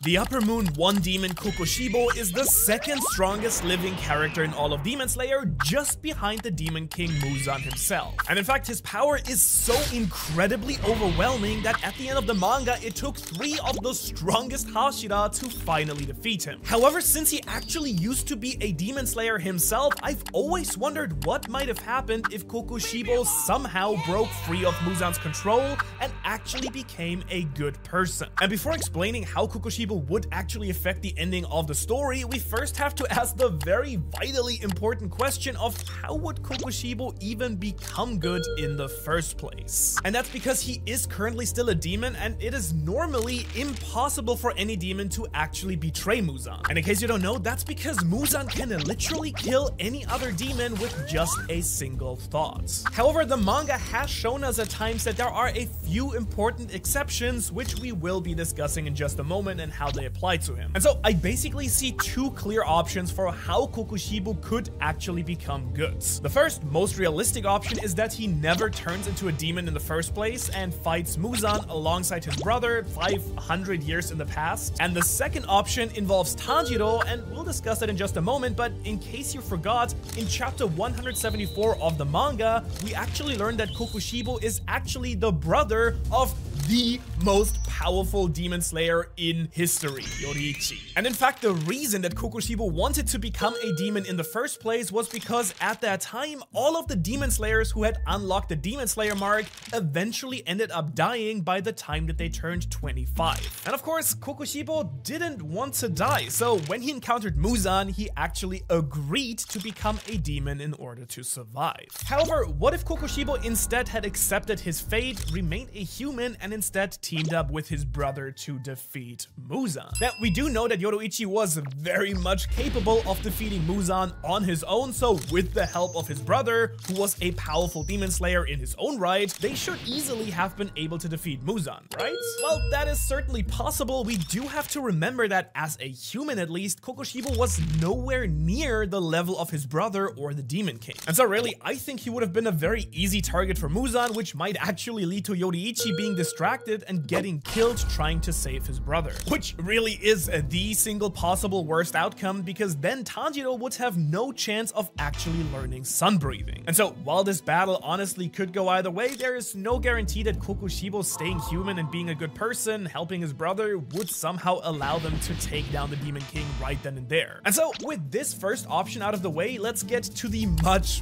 The Upper Moon 1 demon Kokushibo is the second strongest living character in all of Demon Slayer, just behind the Demon King Muzan himself. And in fact, his power is so incredibly overwhelming that at the end of the manga, it took 3 of the strongest Hashira to finally defeat him. However, since he actually used to be a Demon Slayer himself, I've always wondered what might have happened if Kokushibo somehow broke free of Muzan's control and actually became a good person. And before explaining how Kokushibo would actually affect the ending of the story, we first have to ask the very vitally important question of how would Kokushibo even become good in the first place? And that's because he is currently still a demon, and it is normally impossible for any demon to actually betray Muzan. And in case you don't know, that's because Muzan can literally kill any other demon with just a single thought. However, the manga has shown us at times that there are a few important exceptions, which we will be discussing in just a moment and how they apply to him. And so I basically see 2 clear options for how Kokushibo could actually become good. The first, most realistic option is that he never turns into a demon in the first place and fights Muzan alongside his brother 500 years in the past. And the second option involves Tanjiro, and we'll discuss that in just a moment, but in case you forgot, in chapter 174 of the manga, we actually learned that Kokushibo is actually the brother of the most powerful demon slayer in history, Yoriichi. And in fact, the reason that Kokushibo wanted to become a demon in the first place was because at that time, all of the demon slayers who had unlocked the demon slayer mark eventually ended up dying by the time that they turned 25. And of course, Kokushibo didn't want to die, so when he encountered Muzan, he actually agreed to become a demon in order to survive. However, what if Kokushibo instead had accepted his fate, remained a human, and instead teamed up with his brother to defeat Muzan? Now, we do know that Yoriichi was very much capable of defeating Muzan on his own, so with the help of his brother, who was a powerful demon slayer in his own right, they should easily have been able to defeat Muzan, right? Well, that is certainly possible. We do have to remember that as a human at least, Kokushibo was nowhere near the level of his brother or the Demon King. And so really, I think he would have been a very easy target for Muzan, which might actually lead to Yoriichi being distracted and getting killed trying to save his brother. Which really is the single possible worst outcome, because then Tanjiro would have no chance of actually learning sun breathing. And so while this battle honestly could go either way, there is no guarantee that Kokushibo staying human and being a good person, helping his brother, would somehow allow them to take down the Demon King right then and there. And so with this first option out of the way, let's get to the much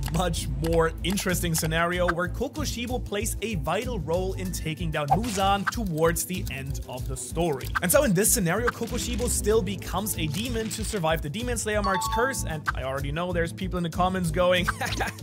more interesting scenario where Kokushibo plays a vital role in taking down Muzan towards the end of the story. And so in this scenario, Kokushibo still becomes a demon to survive the Demon Slayer Mark's curse, and I already know there's people in the comments going,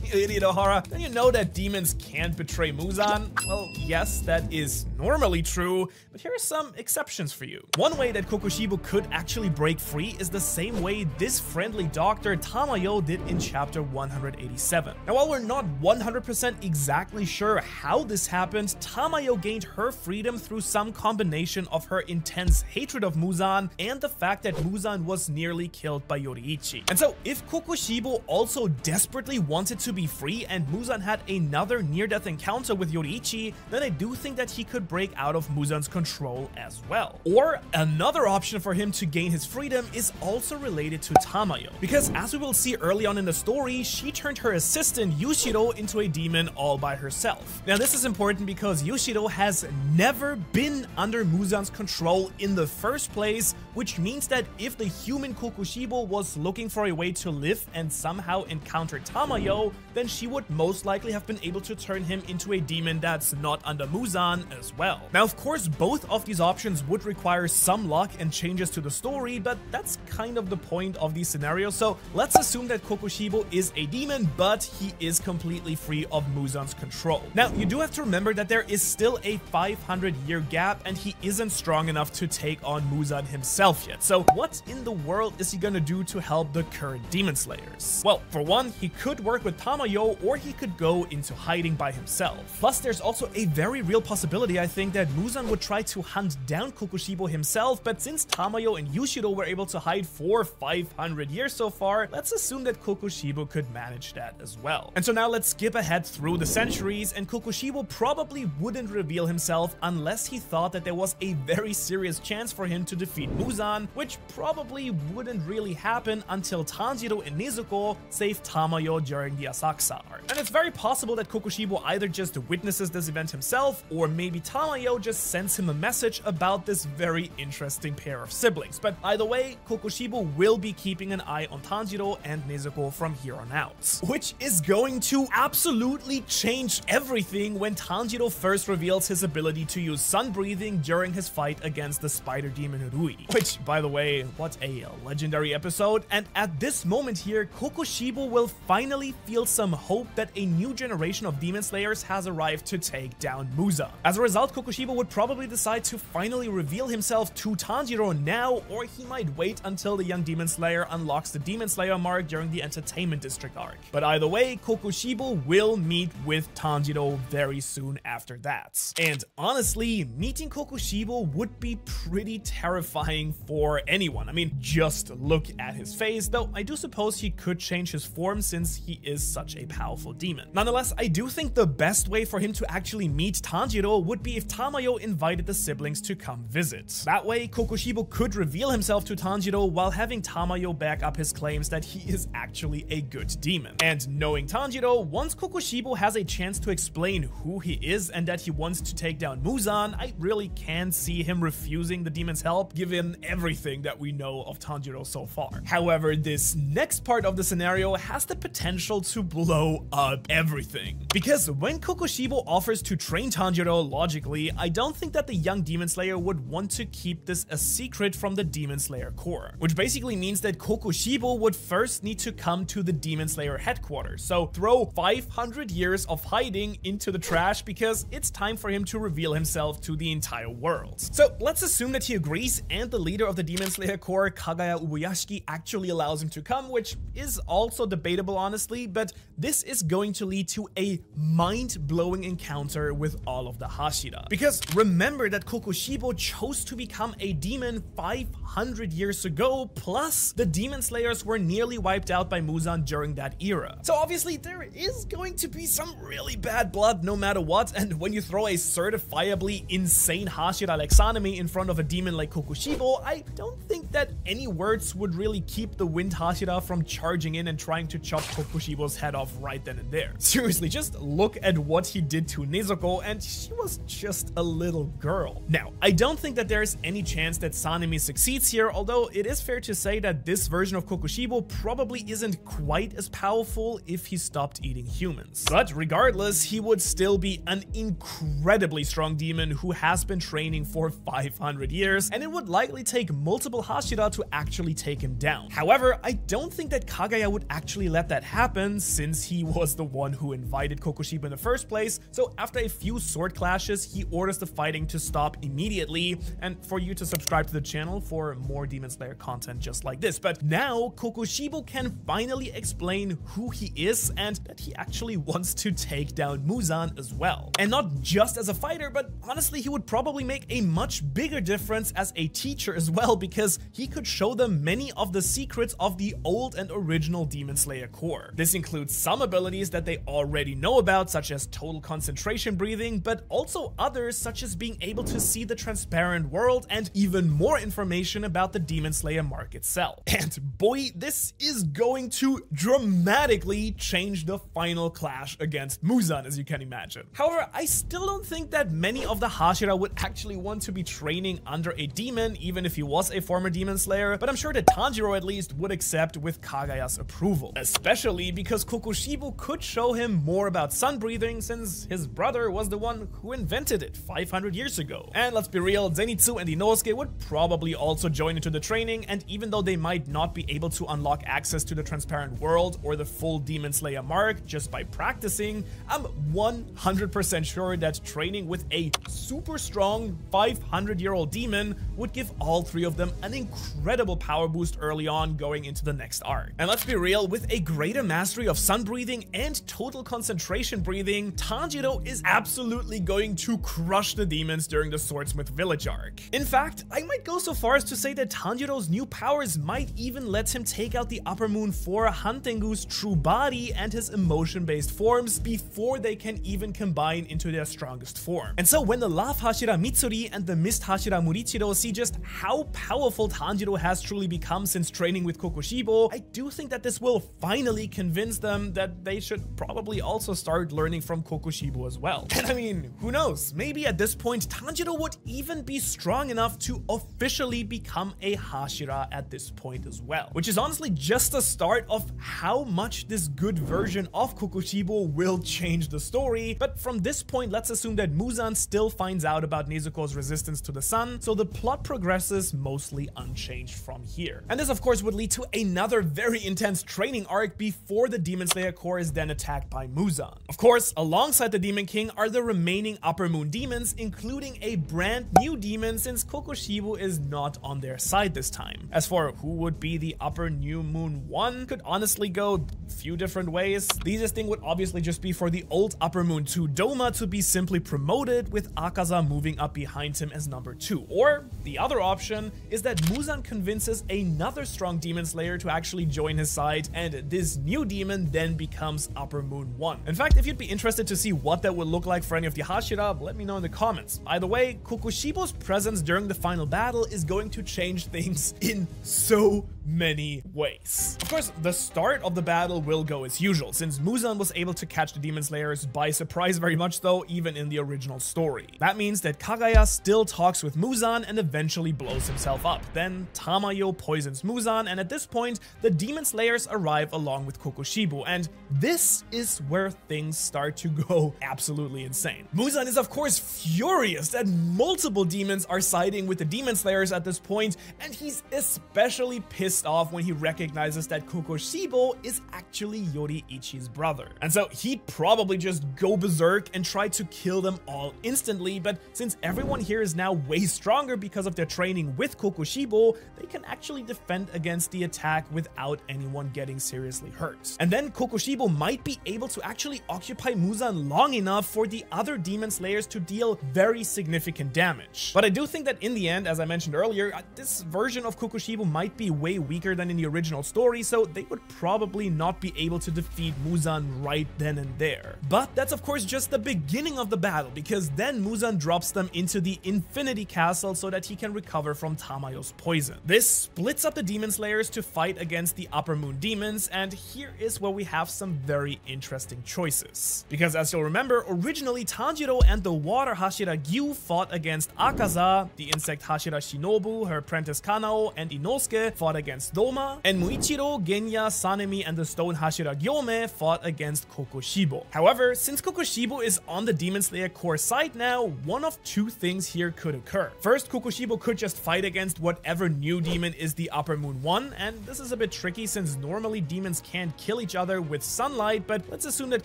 you idiot Ohara, then you know that demons can't betray Muzan? Well, yes, that is normally true, but here are some exceptions for you. One way that Kokushibo could actually break free is the same way this friendly doctor Tamayo did in chapter 187. Now, while we're not 100% exactly sure how this happened, Tamayo gained her freedom through some combination of her intense hatred of Muzan and the fact that Muzan was nearly killed by Yoriichi. And so if Kokushibo also desperately wanted to be free and Muzan had another near-death encounter with Yoriichi, then I do think that he could break out of Muzan's control as well. Or another option for him to gain his freedom is also related to Tamayo, because as we will see early on in the story, she turned her assistant Yushiro into a demon all by herself. Now this is important because Yushiro has never been under Muzan's control in the first place, which means that if the human Kokushibo was looking for a way to live and somehow encountered Tamayo, then she would most likely have been able to turn him into a demon that's not under Muzan as well. Now, of course, both of these options would require some luck and changes to the story, but that's kind of the point of these scenarios, so let's assume that Kokushibo is a demon, but he is completely free of Muzan's control. Now, you do have to remember that there is still a 500-year gap, and he isn't strong enough to take on Muzan himself yet. So what in the world is he gonna do to help the current demon slayers? Well, for one, he could work with Tamayo, or he could go into hiding by himself. Plus, there's also a very real possibility, I think that Muzan would try to hunt down Kokushibo himself, but since Tamayo and Yushido were able to hide for 500 years so far, let's assume that Kokushibo could manage that as well. And so now let's skip ahead through the centuries, and Kokushibo probably wouldn't reveal himself unless he thought that there was a very serious chance for him to defeat Muzan, which probably wouldn't really happen until Tanjiro and Nezuko saved Tamayo during the Asakusa arc. And it's very possible that Kokushibo either just witnesses this event himself, or maybe Tamayo just sends him a message about this very interesting pair of siblings. But either way, Kokushibo will be keeping an eye on Tanjiro and Nezuko from here on out. Which is going to absolutely change everything when Tanjiro first reveals his ability to use sun breathing during his fight against the spider demon Rui. Which, by the way, what a legendary episode. And at this moment here, Kokushibo will finally feel some hope that a new generation of demon slayers has arrived to take down Muzan. As a result, Kokushibo would probably decide to finally reveal himself to Tanjiro now, or he might wait until the young demon slayer unlocks the demon slayer mark during the entertainment district arc. But either way, Kokushibo will meet with Tanjiro very soon after that. And honestly, meeting Kokushibo would be pretty terrifying for anyone. I mean, just look at his face, though I do suppose he could change his form since he is such a powerful demon. Nonetheless, I do think the best way for him to actually meet Tanjiro would be if Tamayo invited the siblings to come visit. That way, Kokushibo could reveal himself to Tanjiro while having Tamayo back up his claims that he is actually a good demon. And knowing Tanjiro, once Kokushibo has a chance to explain who he is and that he wants to take down Muzan, I really can't see him refusing the demon's help given everything that we know of Tanjiro so far. However, this next part of the scenario has the potential to blow up everything. Because when Kokushibo offers to train Tanjiro, logically, I don't think that the young demon slayer would want to keep this a secret from the demon slayer core. Which basically means that Kokushibo would first need to come to the demon slayer headquarters. So throw 500 years of hiding into the trash because it's time for him to reveal himself to the entire world. So let's assume that he agrees and the leader of the demon slayer core, Kagaya Ubuyashiki, actually allows him to come, which is also debatable honestly, but this is going to lead to a mind-blowing encounter with all of the Hashira. Because remember that Kokushibo chose to become a demon 500 years ago, plus the demon slayers were nearly wiped out by Muzan during that era. So obviously there is going to be some really bad blood no matter what, and when you throw a certifiably insane Hashira like Sanemi in front of a demon like Kokushibo, I don't think that any words would really keep the Wind Hashira from charging in and trying to chop Kokushibo's head off right then and there. Seriously, just look at what he did to Nezuko, and she was just a little girl. Now, I don't think that there's any chance that Sanemi succeeds here, although it is fair to say that this version of Kokushibo probably isn't quite as powerful if he stopped eating humans. But regardless, he would still be an incredibly strong demon who has been training for 500 years, and it would likely take multiple Hashira to actually take him down. However, I don't think that Kagaya would actually let that happen since he was the one who invited Kokushibo in the first place, so after a few sword clashes, he orders the fighting to stop immediately, and for you to subscribe to the channel for more Demon Slayer content just like this. But now, Kokushibo can finally explain who he is and that he actually wants to take down Muzan as well. And not just as a fighter, but honestly, he would probably make a much bigger difference as a teacher as well, because he could show them many of the secrets of the old and original Demon Slayer core. This includes some abilities that they already know about, such as total concentration breathing, but also others such as being able to see the transparent world and even more information about the Demon Slayer mark itself. And boy, this is going to dramatically change the final clash against Muzan, as you can imagine. However, I still don't think that many of the Hashira would actually want to be training under a demon, even if he was a former Demon Slayer, but I'm sure that Tanjiro at least would accept with Kagaya's approval. Especially because Kokushibo could show him more about sun breathing since his brother was the one who invented it 500 years ago. And let's be real, Zenitsu and Inosuke would probably also join into the training, and even though they might not be able to unlock access to the transparent world or the full Demon Slayer mark just by practicing, I'm 100% sure that training with a super strong 500-year-old demon would give all three of them an incredible power boost early on going into the next arc. And let's be real, with a greater mastery of sun breathing and total concentration breathing, Tanjiro is absolutely going to crush the demons during the Swordsmith Village arc. In fact, I might go so far as to say that Tanjiro's new powers might even let him take out the Upper Moon 4 Hantengu's true body and his emotion-based forms before they can even combine into their strongest form. And so when the Love Hashira Mitsuri and the Mist Hashira Murichiro see just how powerful Tanjiro has truly become since training with Kokushibo, I do think that this will finally convince them that they should probably also start learning from Kokushibo as well. And I mean, who knows? Maybe at this point, Tanjiro would even be strong enough to officially become a Hashira at this point as well. Which is honestly just the start of how much this good version of Kokushibo will change the story. But from this point, let's assume that Muzan still finds out about Nezuko's resistance to the sun, so the plot progresses mostly unchanged from here. And this of course would lead to another very intense training arc before the Demon Slayer Corps is then attacked by Muzan. Of course, alongside the Demon King are the remaining Upper Moon demons, including a brand new demon since Kokushibo is not on their side this time. As for who would be the Upper New Moon 1, could honestly go a few different ways. The easiest thing would obviously just be for the old Upper Moon 2 Doma to be simply promoted, with Akaza moving up behind him as number 2. Or the other option is that Muzan convinces another strong demon slayer to actually join his side, and this new demon then becomes Upper Moon 1. In fact, if you'd be interested to see what that would look like for any of the Hashira, let me know in the comments. Either way, Kokushibo's presence during the final battle is going to change things in so many ways. Of course, the start of the battle will go as usual, since Muzan was able to catch the Demon Slayers by surprise very much though, even in the original story. That means that Kagaya still talks with Muzan and eventually blows himself up. Then Tamayo poisons Muzan, and at this point, the Demon Slayers arrive along with Kokushibo, and this is where things start to go absolutely insane. Muzan is of course furious that multiple demons are siding with the Demon Slayers at this point, and he's especially pissed off when he recognizes that Kokushibo is actually Yoriichi's brother. And so he'd probably just go berserk and try to kill them all instantly, but since everyone here is now way stronger because of their training with Kokushibo, they can actually defend against the attack without anyone getting seriously hurt. And then Kokushibo might be able to actually occupy Muzan long enough for the other Demon Slayers to deal very significant damage. But I do think that in the end, as I mentioned earlier, this version of Kokushibo might be way weaker than in the original story, so they would probably not be able to defeat Muzan right then and there. But that's of course just the beginning of the battle, because then Muzan drops them into the Infinity Castle so that he can recover from Tamayo's poison. This splits up the Demon Slayers to fight against the Upper Moon demons, and here is where we have some very interesting choices. Because as you'll remember, originally Tanjiro and the Water Hashira Gyu fought against Akaza, the Insect Hashira Shinobu, her apprentice Kanao, and Inosuke fought against Doma, and Muichiro, Genya, Sanemi, and the Stone Hashira Gyome fought against Kokushibo. However, since Kokushibo is on the Demon Slayer Corps side now, one of two things here could occur. First, Kokushibo could just fight against whatever new demon is the Upper Moon 1, and this is a bit tricky since normally demons can't kill each other with sunlight, but let's assume that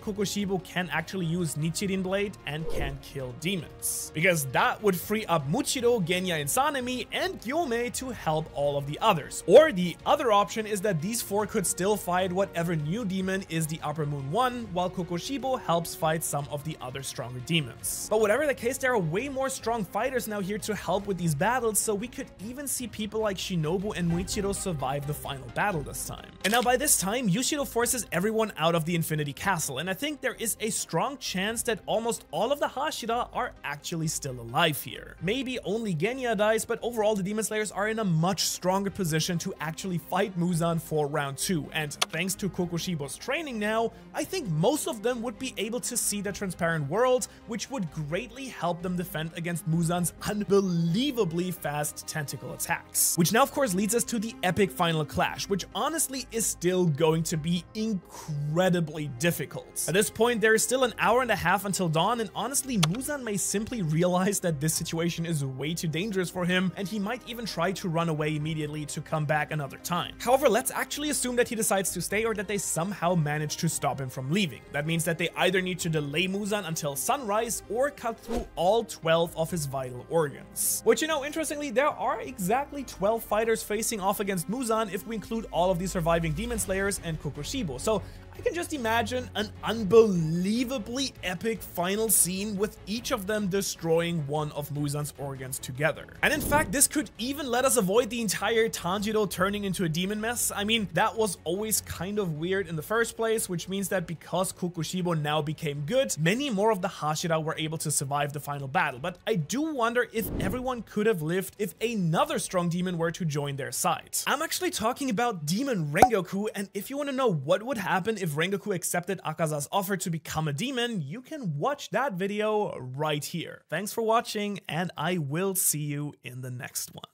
Kokushibo can actually use Nichirin Blade and can kill demons. Because that would free up Muichiro, Genya, and Sanemi, and Gyome to help all of the others. Or the other option is that these four could still fight whatever new demon is the Upper Moon 1, while Kokushibo helps fight some of the other stronger demons. But whatever the case, there are way more strong fighters now here to help with these battles, so we could even see people like Shinobu and Muichiro survive the final battle this time. And now by this time, Yushiro forces everyone out of the Infinity Castle, and I think there is a strong chance that almost all of the Hashira are actually still alive here. Maybe only Genya dies, but overall the Demon Slayers are in a much stronger position to actually fight Muzan for round 2, and thanks to Kokushibo's training now, I think most of them would be able to see the transparent world, which would greatly help them defend against Muzan's unbelievably fast tentacle attacks. Which now of course leads us to the epic final clash, which honestly is still going to be incredibly difficult. At this point, there is still an hour and a half until dawn, and honestly, Muzan may simply realize that this situation is way too dangerous for him, and he might even try to run away immediately to come back another time. However, let's actually assume that he decides to stay, or that they somehow manage to stop him from leaving. That means that they either need to delay Muzan until sunrise or cut through all 12 of his vital organs. Which, you know, interestingly, there are exactly 12 fighters facing off against Muzan if we include all of the surviving Demon Slayers and Kokushibo. So I can just imagine an unbelievably epic final scene with each of them destroying one of Muzan's organs together. And in fact, this could even let us avoid the entire Tanjiro turning into a demon mess. I mean, that was always kind of weird in the first place, which means that because Kokushibo now became good, many more of the Hashira were able to survive the final battle. But I do wonder if everyone could have lived if another strong demon were to join their side. I'm actually talking about Demon Rengoku, and if you want to know what would happen if Rengoku accepted Akaza's offer to become a demon, you can watch that video right here. Thanks for watching, and I will see you in the next one.